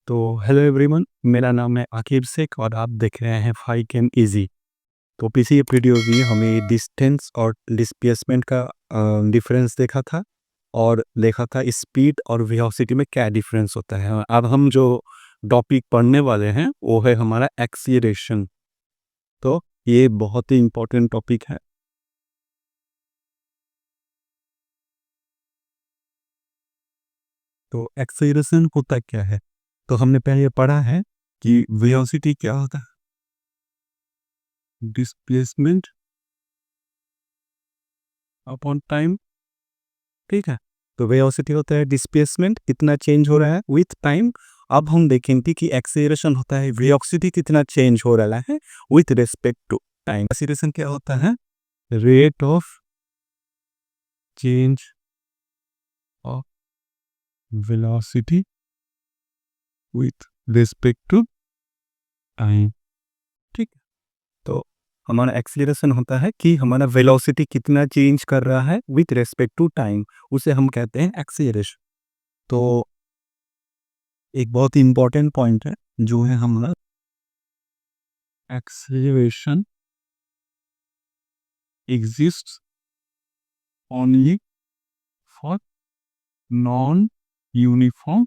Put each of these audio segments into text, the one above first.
तो hello everyone, मेरा नाम है आकिब शेख और आप देख रहे हैं फाइव केम इजी। तो पिछली वीडियो में हमें डिस्टेंस और डिस्प्लेसमेंट का डिफरेंस देखा था और देखा था स्पीड और वेलोसिटी में क्या डिफरेंस होता है। अब हम जो टॉपिक पढ़ने वाले हैं वो है हमारा एक्सीलरेशन। तो ये बहुत ही इम्पोर्टेंट टॉपिक है। तो एक्सीलरेशन होता क्या है? तो हमने पहले पढ़ा है कि वेलोसिटी क्या होता है, डिस्प्लेसमेंट अपॉन टाइम। ठीक है, तो वेलोसिटी होता है डिस्प्लेसमेंट, कितना चेंज हो रहा है विथ टाइम। अब हम देखेंगे कि एक्सेलरेशन होता है वेलोसिटी कितना चेंज हो रहा है with respect to time. Acceleration क्या होता है? Rate of change of velocity with respect to time. ठीक है, तो हमारा एक्सेलरेशन होता है कि हमारा वेलोसिटी कितना चेंज कर रहा है विथ रिस्पेक्ट टू टाइम, उसे हम कहते हैं एक्सेलरेशन। तो एक बहुत ही इंपॉर्टेंट पॉइंट है जो है हमारा acceleration exists only for non-uniform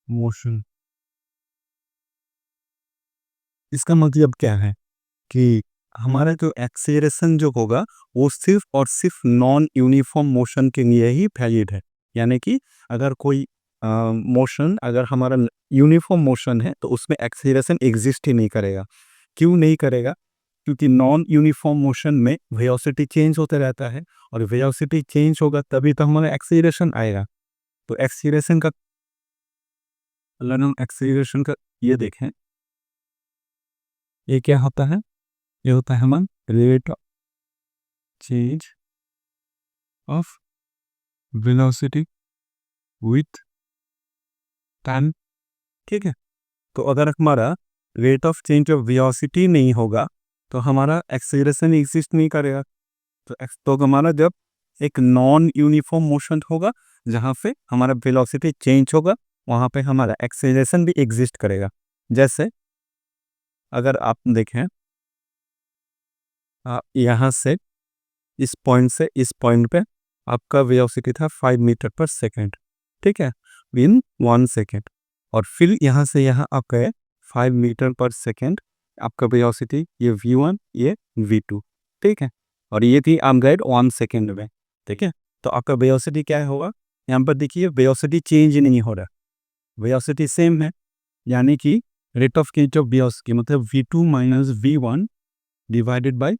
motion। इसका मतलब क्या है कि हमारा जो एक्सेलरेशन जो होगा वो सिर्फ और सिर्फ नॉन यूनिफॉर्म मोशन के लिए ही वैलिड है। यानी कि अगर कोई मोशन अगर हमारा यूनिफॉर्म मोशन है तो उसमें एक्सेलरेशन एग्जिस्ट ही नहीं करेगा। क्यों नहीं करेगा? क्योंकि नॉन यूनिफॉर्म मोशन में वेलोसिटी चेंज होता रहता है और वेलोसिटी चेंज होगा तभी तो हमारा एक्सीलरेशन आएगा। तो एक्सीलरेशन का अगर हम एक्सीलरेशन का ये देखें, ये क्या होता है? ये होता है हमारा rate of change of velocity with time. ठीक है, तो अगर हमारा rate of change of velocity नहीं होगा तो हमारा एक्सीलरेशन एग्जिस्ट नहीं करेगा। तो हमारा जब एक नॉन यूनिफॉर्म मोशन होगा जहाँ पे हमारा वेलोसिटी चेंज होगा वहाँ पे हमारा एक्सेलरेशन भी एग्जिस्ट करेगा। जैसे अगर आप देखें, यहाँ से इस पॉइंट से इस पॉइंट पे आपका वेलोसिटी था 5 मीटर पर सेकेंड। ठीक है, इन 1 सेकेंड। और फिर यहाँ से यहाँ आप गए 5 मीटर पर सेकेंड, आपका वेलोसिटी ये v1 ये v2। ठीक है, और ये थी आप गए 1 सेकेंड में। ठीक है, तो आपका वेलोसिटी क्या होगा? यहाँ पर देखिए वेलोसिटी चेंज नहीं हो रहा, वेलोसिटी सेम है। यानी कि rate of change of velocity मतलब v2 minus v1 divided by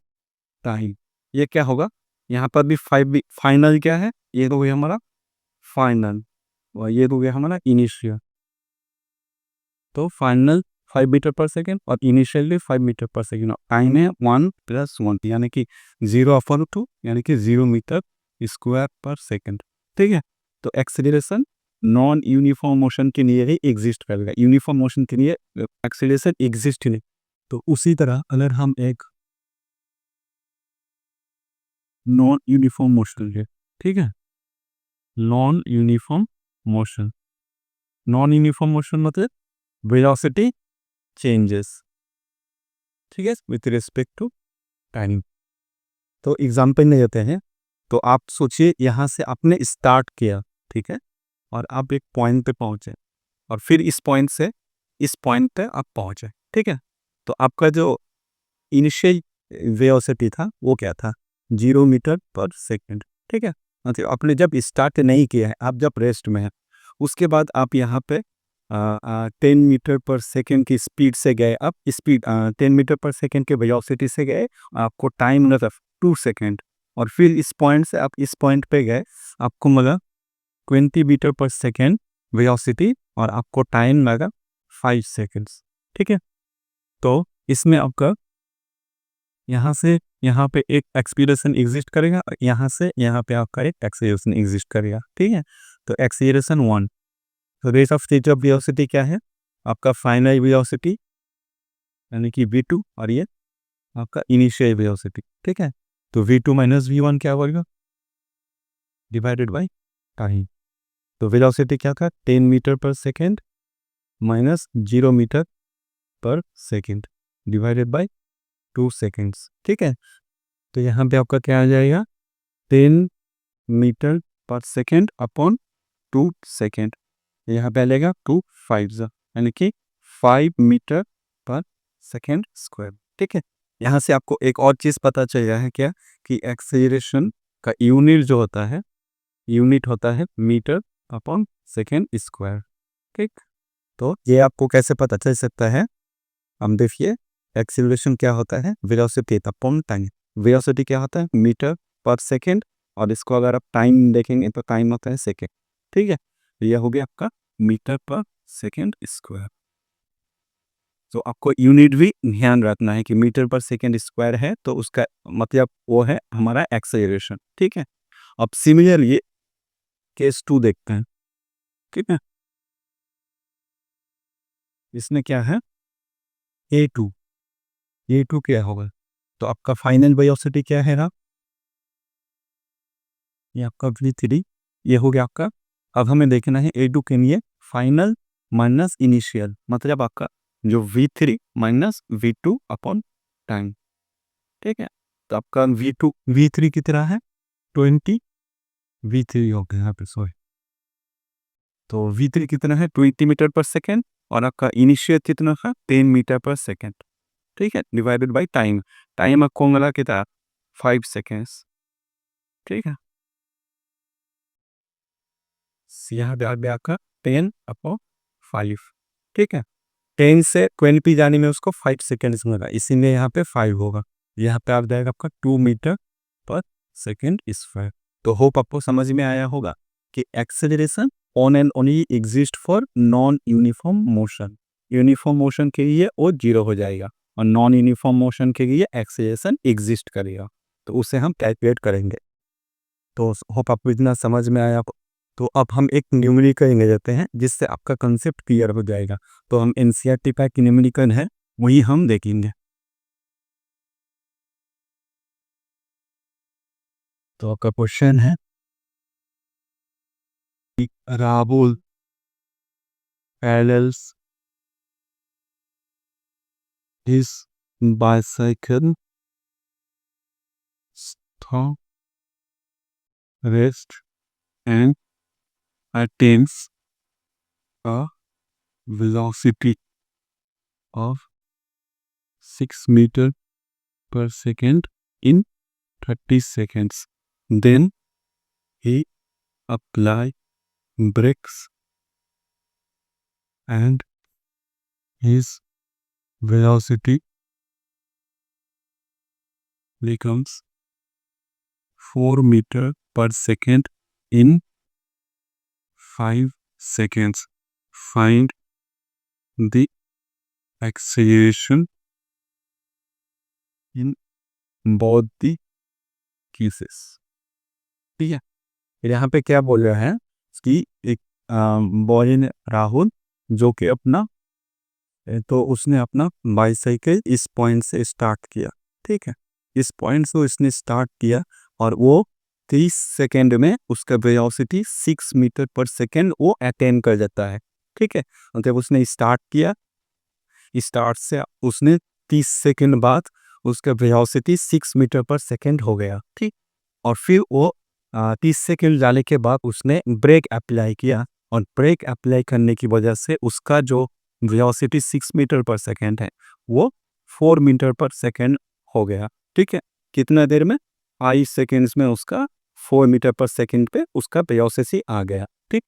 time. ये क्या होगा? यहाँ पर भी फाइनल क्या है? ये तो गया हमारा फाइनल और ये तो गया हमारा इनिशियल। तो फाइनल 5 मीटर पर सेकेंड और इनिशियली 5 मीटर पर सेकेंड। टाइम है 1 + 1 यानी कि 0/2 यानी कि 0 मीटर स्क्वायर पर सेकेंड। ठीक है, तो एक्सेलरेशन नॉन यूनिफॉर्म मोशन के लिए ही एग्जिस्ट करेगा, यूनिफॉर्म मोशन के लिए एक्सेलरेशन एग्जिस्ट ही नहीं। तो उसी तरह अगर हम एक नॉन यूनिफॉर्म मोशन है, ठीक है, non uniform motion, non uniform motion मतलब वेलोसिटी चेंजेस, ठीक है, विथ रिस्पेक्ट टू टाइम। तो एग्जांपल ले लेते हैं। तो आप सोचिए यहाँ से आपने स्टार्ट किया, ठीक है, और आप एक पॉइंट पे पहुंचे और फिर इस पॉइंट से इस पॉइंट पे आप पहुंचे। ठीक है, तो आपका जो इनिशियल वेलोसिटी था वो क्या था? 0 मीटर पर सेकेंड। ठीक है, मतलब आपने जब स्टार्ट नहीं किया है, आप जब रेस्ट में हैं, उसके बाद आप यहाँ पे 10 मीटर पर सेकेंड की स्पीड से गए। आप स्पीड 10 मीटर पर सेकेंड के वेलोसिटी से गए, आपको टाइम लगा 2 सेकेंड। और फिर इस पॉइंट से आप इस पॉइंट पे गए, आपको लगा 20 मीटर पर सेकेंड वेलोसिटी और आपको टाइम लगा 5 सेकेंड्स। ठीक है, तो इसमें आपका यहाँ से यहाँ पे एक एक्सीलरेशन एग्जिस्ट करेगा और यहाँ से यहाँ पे आपका एक एक्सीलरेशन एग्जिस्ट करेगा। ठीक है, तो एक्सीलरेशन 1। तो rate of change of velocity क्या है? आपका फाइनल वेलोसिटी यानी कि v2 और ये आपका इनिशियल वेलोसिटी। ठीक है, तो v2 माइनस v1 क्या होगा? Divided by time. तो वेलोसिटी क्या था, 10 मीटर पर सेकेंड माइनस 0 मीटर पर सेकेंड डिवाइडेड बाय 2 सेकेंड्स। ठीक है, तो यहाँ पे आपका क्या आ जाएगा, 10 मीटर पर सेकेंड अपॉन 2 सेकेंड। यहाँ पे आ जाएगा 2 5 यानी कि 5 मीटर पर सेकेंड स्क्वायर। ठीक है, यहाँ से आपको एक और चीज़ पता चल गया है क्या, कि एक्सेलरेशन का यूनिट जो होता है, यूनिट होता है मीटर अपॉन सेकेंड स्क्वायर। ठीक, तो ये आपको कैसे पता चल सकता है, हम देखिए एक्सेलरेशन क्या होता है, वेलोसिटी अपॉन टाइम। वेलोसिटी क्या होता है, मीटर पर सेकेंड, और इसको अगर आप टाइम देखेंगे तो टाइम होता है सेकेंड। ठीक है, यह हो गया आपका मीटर पर सेकेंड स्क्वायर। तो आपको यूनिट भी ध्यान रखना है कि मीटर पर सेकेंड स्क्वायर है तो उसका मतलब वो है हमारा एक्सेलरेशन। ठीक है, अब सिमिलरली केस 2 देखते हैं। ठीक है, इसमें क्या है, a2, a2 क्या होगा, तो आपका फाइनल वेलोसिटी क्या है ना, ये आपका v3, ये हो गया आपका। अब हमें देखना है a2 के लिए फाइनल माइनस इनिशियल, मतलब आपका जो v3 minus v2 upon time. ठीक है, तो आपका v3 कितना है, 20, v3 हो गया यहाँ पे, सॉरी, तो v3 कितना है 20 मीटर पर सेकेंड, और आपका इनिशियल कितना था 10 मीटर पर सेकेंड। ठीक है, डिवाइडेड बाय टाइम, टाइम आपको मिला कितना 5 सेकेंड्स। ठीक है, यहाँ पे आ गया आपका 10 अपॉन 5। ठीक है, 10 से 20 जाने में उसको 5 सेकेंड्स लगा, इसीलिए यहाँ पे 5 होगा। यहाँ पे आ जाएगा आपका 2 मीटर पर सेकेंड स्क्वायर। तो होप आपको समझ में आया होगा कि acceleration on and only exist for non uniform motion. Uniform motion के लिए वो 0 हो जाएगा, और नॉन यूनिफॉर्म मोशन के लिए एक्सेलरेशन एग्जिस्ट करेगा, तो उसे हम कैलकुलेट करेंगे। तो होप आपको इतना समझ में आया। तो अब हम एक न्यूमेरिकल ले लेते हैं जिससे आपका कंसेप्ट क्लियर हो जाएगा। तो हम एनसीईआरटी का एक न्यूमेरिकल है वही हम देखेंगे। तो आपका क्वेश्चन है, Rahul paddles his bicycle, stop, rest and attains a velocity of 6 meter per second in 30 seconds. Then he apply brakes and his velocity becomes 4 meter per second in 5 seconds. Find the acceleration in both the cases. ठीक है, यहाँ पे क्या बोल रहा है कि एक बॉय ने, राहुल, जो कि अपना, तो उसने अपना बाईसाइकिल इस पॉइंट से स्टार्ट किया। ठीक है, इस पॉइंट से इसने स्टार्ट किया और वो 30 सेकेंड में उसका वेलोसिटी 6 मीटर पर सेकेंड वो अटेन कर जाता है। ठीक है, जब उसने स्टार्ट किया, स्टार्ट से उसने 30 सेकेंड बाद उसका वेलोसिटी 6 मीटर पर सेकेंड हो गया। ठीक, और फिर वो 30 सेकेंड जाने के बाद उसने ब्रेक अप्लाई किया, और ब्रेक अप्लाई करने की वजह से उसका जो वेलोसिटी 6 मीटर पर सेकेंड है वो 4 मीटर पर सेकेंड हो गया। ठीक है, कितना देर में, 5 सेकेंड्स में उसका 4 मीटर पर सेकेंड पे उसका वेलोसिटी आ गया। ठीक,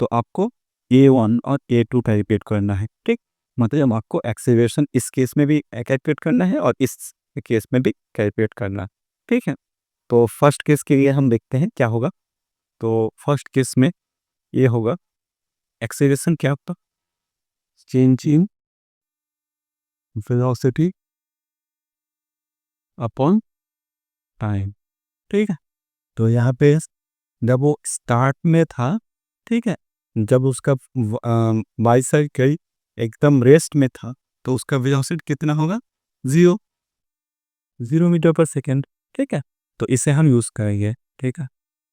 तो आपको A1 और A2 कैलकुलेट करना है। ठीक, मतलब आपको एक्सेलरेशन इस केस में भी कैलकुलेट करना है और इस केस में भी कैलकुलेट करना है। ठीक है, तो फर्स्ट केस के लिए हम देखते हैं क्या होगा। तो फर्स्ट केस में ये होगा, एक्सेलरेशन क्या होता, change in velocity upon time. ठीक है, तो यहाँ पे जब वो स्टार्ट में था, ठीक है, जब उसका बाईसाइकिल एकदम रेस्ट में था तो उसका वेलोसिटी कितना होगा, 0 मीटर पर सेकेंड। ठीक है, तो इसे हम यूज़ करेंगे। ठीक है,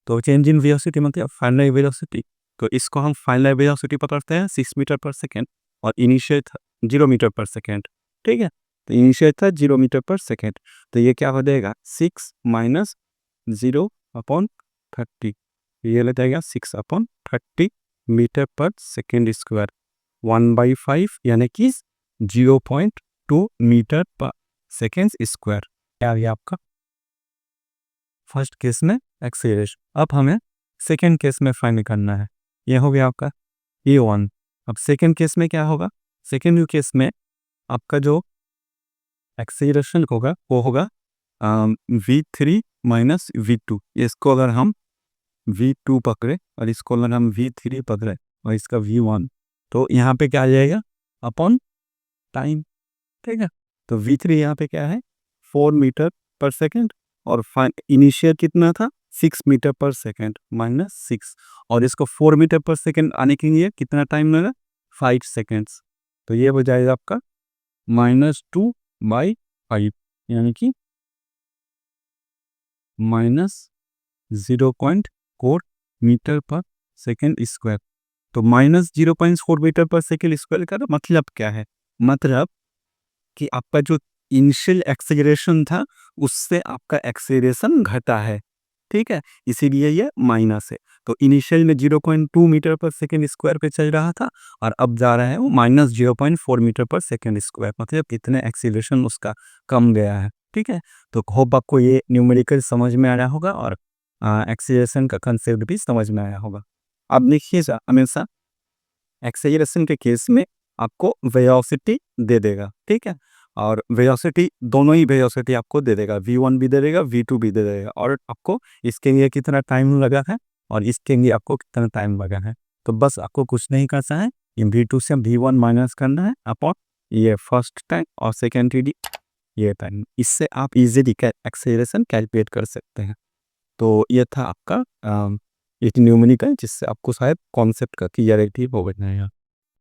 तो चेंज इन वेलोसिटी मतलब फाइनल वेलोसिटी तो इसको हम फाइनल वेलोसिटी पकड़ते हैं 6 मीटर पर सेकेंड और इनिशियल था 0 मीटर पर सेकेंड, ठीक है। तो इनिशियल था 0 मीटर पर सेकेंड, तो ये क्या हो जाएगा 6 माइनस 0/30, ये लग जाएगा 6/30 मीटर पर सेकेंड स्क्वायर 1/5 यानी कि 0.2 मीटर पर सेकेंड स्क्वायर। क्या आ गया आपका फर्स्ट केस में एक्सेलरेशन। अब हमें सेकेंड केस में फाइंड करना है। ये हो गया आपका A1। अब सेकेंड केस में क्या होगा, सेकेंड केस में आपका जो एक्सेलरेशन होगा वो होगा V3 माइनस V2। इसको अगर हम V2 पकड़े और इसको अगर हम V3 पकड़े और इसका V1, तो यहाँ पे क्या आ जाएगा अपॉन टाइम, ठीक है। तो V3 यहाँ पे क्या है 4 मीटर पर सेकेंड और इनिशियल कितना था 6 मीटर पर सेकेंड माइनस 6, और इसको 4 मीटर पर सेकेंड आने के लिए कितना टाइम लगा 5 सेकेंड्स। तो ये हो जाएगा आपका -2/5 यानी कि -0.4 मीटर पर सेकेंड स्क्वायर। तो -0.4 मीटर पर सेकेंड स्क्वायर का मतलब क्या है, मतलब कि आपका जो इनिशियल एक्सेलरेशन था उससे आपका एक्सेलरेशन घटा है, ठीक है, इसीलिए ये माइनस है। तो इनिशियल में 0.2 मीटर पर सेकेंड स्क्वायर पे चल रहा था और अब जा रहा है वो -0.4 मीटर पर सेकेंड स्क्वायर, मतलब कितने एक्सेलरेशन उसका कम गया है, ठीक है। तो होप आपको ये न्यूमेरिकल समझ में आया होगा और एक्सेलरेशन का कंसेप्ट भी समझ में आया होगा। अब देखिएगा हमेशा एक्सेलरेशन के केस में आपको वेलोसिटी दे देगा, ठीक है, और वेलोसिटी दोनों ही वेलोसिटी आपको दे देगा, V1 भी दे देगा V2 भी दे देगा, और आपको इसके लिए कितना टाइम लगा है और इसके लिए आपको कितना टाइम लगा है। तो बस आपको कुछ नहीं करना है, V2 से V1 माइनस करना है अपॉन ये फर्स्ट टाइम और सेकेंड ये टाइम, इससे आप इजीली एक्सेलरेशन कैलकुलेट कर सकते हैं। तो ये था आपका एक न्यूमेरिकल जिससे आपको शायद कॉन्सेप्ट का क्लियरिटी हो गया।